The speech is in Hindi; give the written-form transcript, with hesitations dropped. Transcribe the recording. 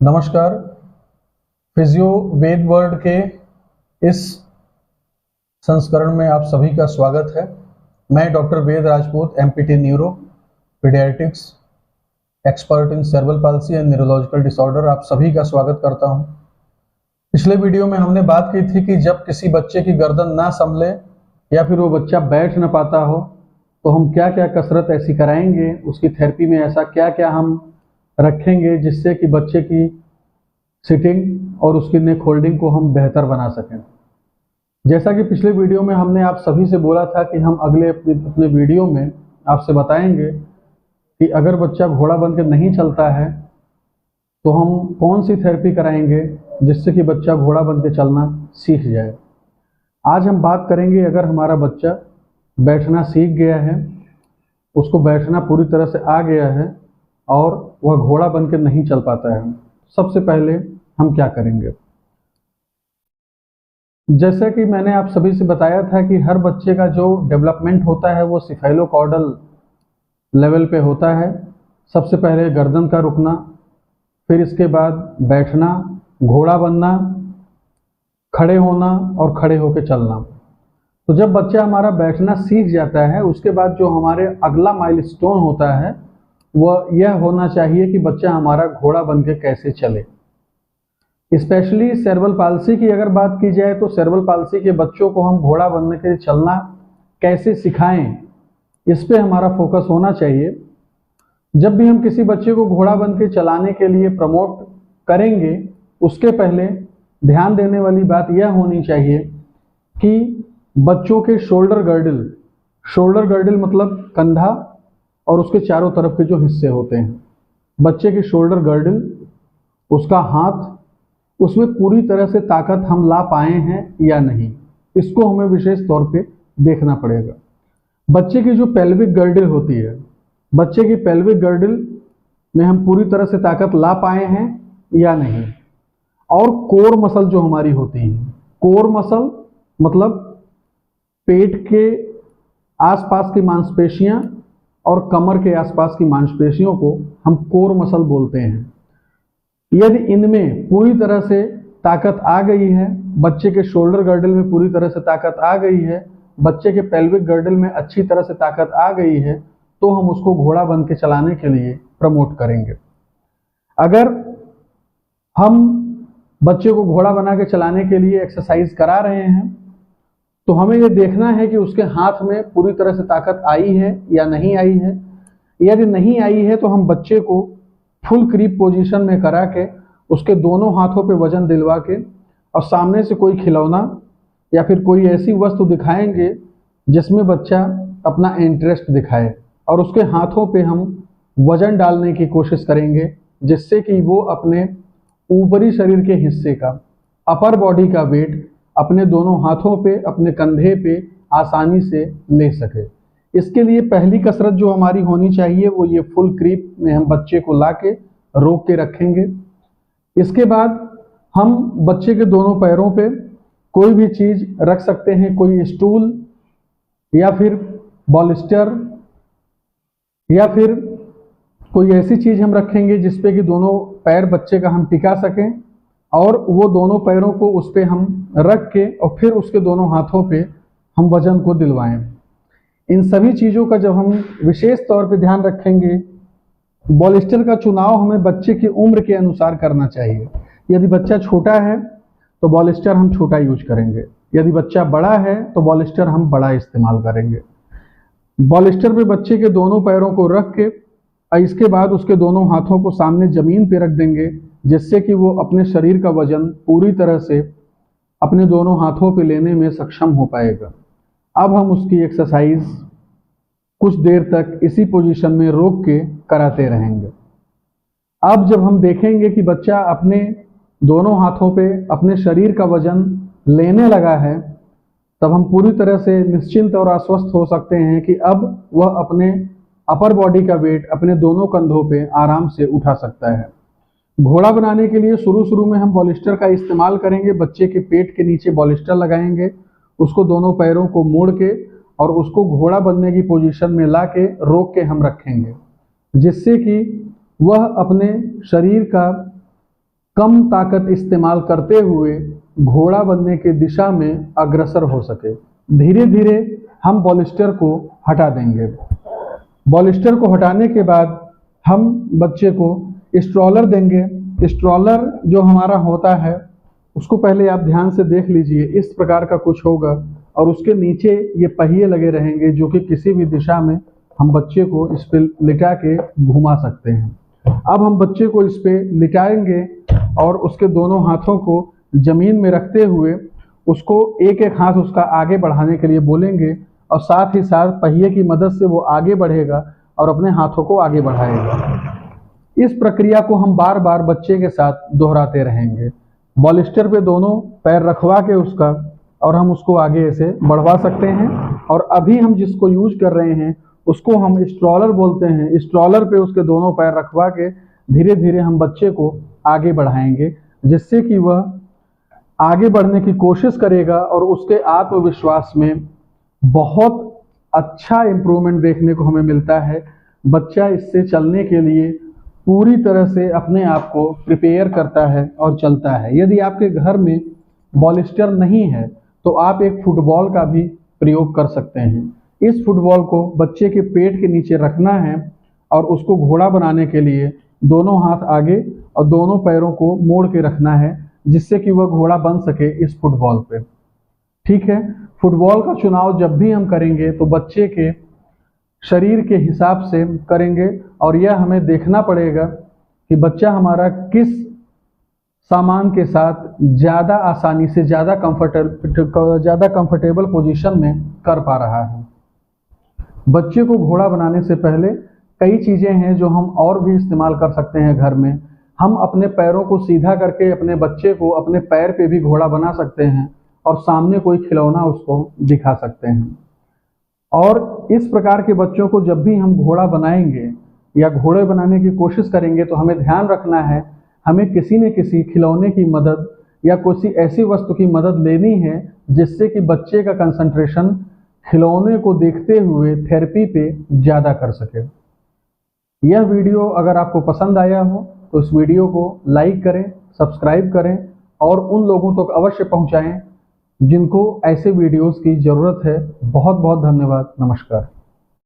नमस्कार। फिजियो वेद वर्ल्ड के इस संस्करण में आप सभी का स्वागत है। मैं doctor Ved Rajput, MPT neuro, paediatrics, expert in cerebral palsy and neurological disorder, आप सभी का स्वागत करता हूं। पिछले वीडियो में हमने बात की थी कि जब किसी बच्चे की गर्दन ना संभले या फिर वो बच्चा बैठ ना पाता हो तो हम क्या क्या कसरत ऐसी कराएंगे, उसकी थेरेपी में ऐसा क्या क्या हम रखेंगे जिससे कि बच्चे की सिटिंग और उसकी नेक होल्डिंग को हम बेहतर बना सकें। जैसा कि पिछले वीडियो में हमने आप सभी से बोला था कि हम अगले अपने वीडियो में आपसे बताएंगे कि अगर बच्चा घोड़ा बन के नहीं चलता है तो हम कौन सी थेरेपी कराएंगे जिससे कि बच्चा घोड़ा बन के चलना सीख जाए। आज हम बात करेंगे, अगर हमारा बच्चा बैठना सीख गया है, उसको बैठना पूरी तरह से आ गया है और वह घोड़ा बन के नहीं चल पाता है, सबसे पहले हम क्या करेंगे। जैसा कि मैंने आप सभी से बताया था कि हर बच्चे का जो डेवलपमेंट होता है वो सिफेलोकॉर्डल लेवल पे होता है। सबसे पहले गर्दन का रुकना, फिर इसके बाद बैठना, घोड़ा बनना, खड़े होना और खड़े होकर चलना। तो जब बच्चा हमारा बैठना सीख जाता है उसके बाद जो हमारे अगला माइलस्टोन होता है वह यह होना चाहिए कि बच्चा हमारा घोड़ा बन के कैसे चले। स्पेशली सेरेब्रल पाल्सी की अगर बात की जाए तो सेरेब्रल पाल्सी के बच्चों को हम घोड़ा बनने के लिए चलना कैसे सिखाएं, इस पे हमारा फोकस होना चाहिए। जब भी हम किसी बच्चे को घोड़ा बन के चलाने के लिए प्रमोट करेंगे उसके पहले ध्यान देने वाली बात यह होनी चाहिए कि बच्चों के शोल्डर गर्डल मतलब कंधा और उसके चारों तरफ के जो हिस्से होते हैं, बच्चे के शोल्डर गर्डल, उसका हाथ, उसमें पूरी तरह से ताकत हम ला पाए हैं या नहीं, इसको हमें विशेष तौर पे देखना पड़ेगा। बच्चे की जो पेल्विक गर्डल होती है, बच्चे की पेल्विक गर्डल में हम पूरी तरह से ताकत ला पाए हैं या नहीं। और कोर मसल जो हमारी होती है, कोर मसल मतलब पेट के आसपास की मांसपेशियां और कमर के आसपास की मांसपेशियों को हम कोर मसल बोलते हैं। यदि इनमें पूरी तरह से ताकत आ गई है, बच्चे के शोल्डर गर्डल में पूरी तरह से ताकत आ गई है, बच्चे के पेल्विक गर्डल में अच्छी तरह से ताकत आ गई है, तो हम उसको घोड़ा बन के चलाने के लिए प्रमोट करेंगे। अगर हम बच्चे को घोड़ा बना के चलाने के लिए एक्सरसाइज करा रहे हैं तो हमें यह देखना है कि उसके हाथ में पूरी तरह से ताकत आई है या नहीं आई है। यदि नहीं आई है तो हम बच्चे को फुल क्रीप पोजीशन में करा के उसके दोनों हाथों पे वजन दिलवा के और सामने से कोई खिलौना या फिर कोई ऐसी वस्तु दिखाएंगे जिसमें बच्चा अपना इंटरेस्ट दिखाए और उसके हाथों पे हम वजन डालने की कोशिश करेंगे जिससे कि वो अपने ऊपरी शरीर के हिस्से का, अपर बॉडी का वेट अपने दोनों हाथों पे, अपने कंधे पे आसानी से ले सके। इसके लिए पहली कसरत जो हमारी होनी चाहिए वो ये फुल क्रीप में हम बच्चे को ला के रोक के रखेंगे। इसके बाद हम बच्चे के दोनों पैरों पे कोई भी चीज रख सकते हैं, कोई स्टूल या फिर बॉलिस्टर या फिर कोई ऐसी चीज हम रखेंगे जिसपे कि दोनों पैर बच्चे का हम टिका सकें और वो दोनों पैरों को उस पे हम रख के और फिर उसके दोनों हाथों पे हम वजन को दिलवाएं। इन सभी चीज़ों का जब हम विशेष तौर पे ध्यान रखेंगे, बॉलिस्टर का चुनाव हमें बच्चे की उम्र के अनुसार करना चाहिए। यदि बच्चा छोटा है तो बॉलिस्टर हम छोटा यूज करेंगे, यदि बच्चा बड़ा है तो बॉलिस्टर हम बड़ा इस्तेमाल करेंगे। बॉलिस्टर पे बच्चे के दोनों पैरों को रख के इसके बाद उसके दोनों हाथों को सामने जमीन पे रख देंगे जिससे कि वो अपने शरीर का वजन पूरी तरह से अपने दोनों हाथों पे लेने में सक्षम हो पाएगा। अब हम उसकी एक्सरसाइज कुछ देर तक इसी पोजीशन में रोक के कराते रहेंगे। अब जब हम देखेंगे कि बच्चा अपने दोनों हाथों पे अपने शरीर का वजन लेने लगा है, तब हम पूरी तरह से निश्चिंत और आश्वस्त हो सकते हैं कि अब वह अपने अपर बॉडी का वेट अपने दोनों कंधों पे आराम से उठा सकता है। घोड़ा बनाने के लिए शुरू में हम बॉलिस्टर का इस्तेमाल करेंगे। बच्चे के पेट के नीचे बॉलिस्टर लगाएंगे, उसको दोनों पैरों को मोड़ के और उसको घोड़ा बनने की पोजीशन में ला के रोक के हम रखेंगे जिससे कि वह अपने शरीर का कम ताकत इस्तेमाल करते हुए घोड़ा बनने की दिशा में अग्रसर हो सके। धीरे धीरे हम पॉलिस्टर को हटा देंगे। पॉलिस्टर को हटाने के बाद हम बच्चे को स्ट्रॉलर देंगे। स्ट्रॉलर जो हमारा होता है उसको पहले आप ध्यान से देख लीजिए, इस प्रकार का कुछ होगा और उसके नीचे ये पहिए लगे रहेंगे जो कि किसी भी दिशा में हम बच्चे को इस पे लिटा के घुमा सकते हैं। अब हम बच्चे को इस पे लिटाएंगे और उसके दोनों हाथों को जमीन में रखते हुए उसको एक एक हाथ उसका आगे बढ़ाने के लिए बोलेंगे और साथ ही साथ पहिए की मदद से वो आगे बढ़ेगा और अपने हाथों को आगे बढ़ाएगा। इस प्रक्रिया को हम बार बार बच्चे के साथ दोहराते रहेंगे। पॉलिस्टर पे दोनों पैर रखवा के उसका और हम उसको आगे ऐसे बढ़वा सकते हैं। और अभी हम जिसको यूज कर रहे हैं उसको हम स्ट्रॉलर बोलते हैं। स्ट्रॉलर पे उसके दोनों पैर रखवा के धीरे धीरे हम बच्चे को आगे बढ़ाएंगे, जिससे कि वह आगे बढ़ने की कोशिश करेगा और उसके आत्मविश्वास में बहुत अच्छा इम्प्रूवमेंट देखने को हमें मिलता है। बच्चा इससे चलने के लिए पूरी तरह से अपने आप को प्रिपेयर करता है और चलता है। यदि आपके घर में पॉलिस्टर नहीं है तो आप एक फुटबॉल का भी प्रयोग कर सकते हैं। इस फुटबॉल को बच्चे के पेट के नीचे रखना है और उसको घोड़ा बनाने के लिए दोनों हाथ आगे और दोनों पैरों को मोड़ के रखना है, जिससे कि वह घोड़ा बन सके इस फुटबॉल पे। ठीक है, फुटबॉल का चुनाव जब भी हम करेंगे तो बच्चे के शरीर के हिसाब से करेंगे और यह हमें देखना पड़ेगा कि बच्चा हमारा किस सामान के साथ ज़्यादा आसानी से ज़्यादा कंफर्टेबल पोजीशन में कर पा रहा है। बच्चे को घोड़ा बनाने से पहले कई चीज़ें हैं जो हम और भी इस्तेमाल कर सकते हैं घर में। हम अपने पैरों को सीधा करके अपने बच्चे को अपने पैर पे भी घोड़ा बना सकते हैं और सामने कोई खिलौना उसको दिखा सकते हैं। और इस प्रकार के बच्चों को जब भी हम घोड़ा बनाएंगे या घोड़े बनाने की कोशिश करेंगे तो हमें ध्यान रखना है, हमें किसी न किसी खिलौने की मदद या किसी ऐसी वस्तु की मदद लेनी है जिससे कि बच्चे का कंसंट्रेशन खिलौने को देखते हुए थेरेपी पे ज़्यादा कर सके। यह वीडियो अगर आपको पसंद आया हो तो इस वीडियो को लाइक करें, सब्सक्राइब करें और उन लोगों तक अवश्य पहुंचाएं जिनको ऐसे वीडियोस की ज़रूरत है। बहुत बहुत धन्यवाद। नमस्कार।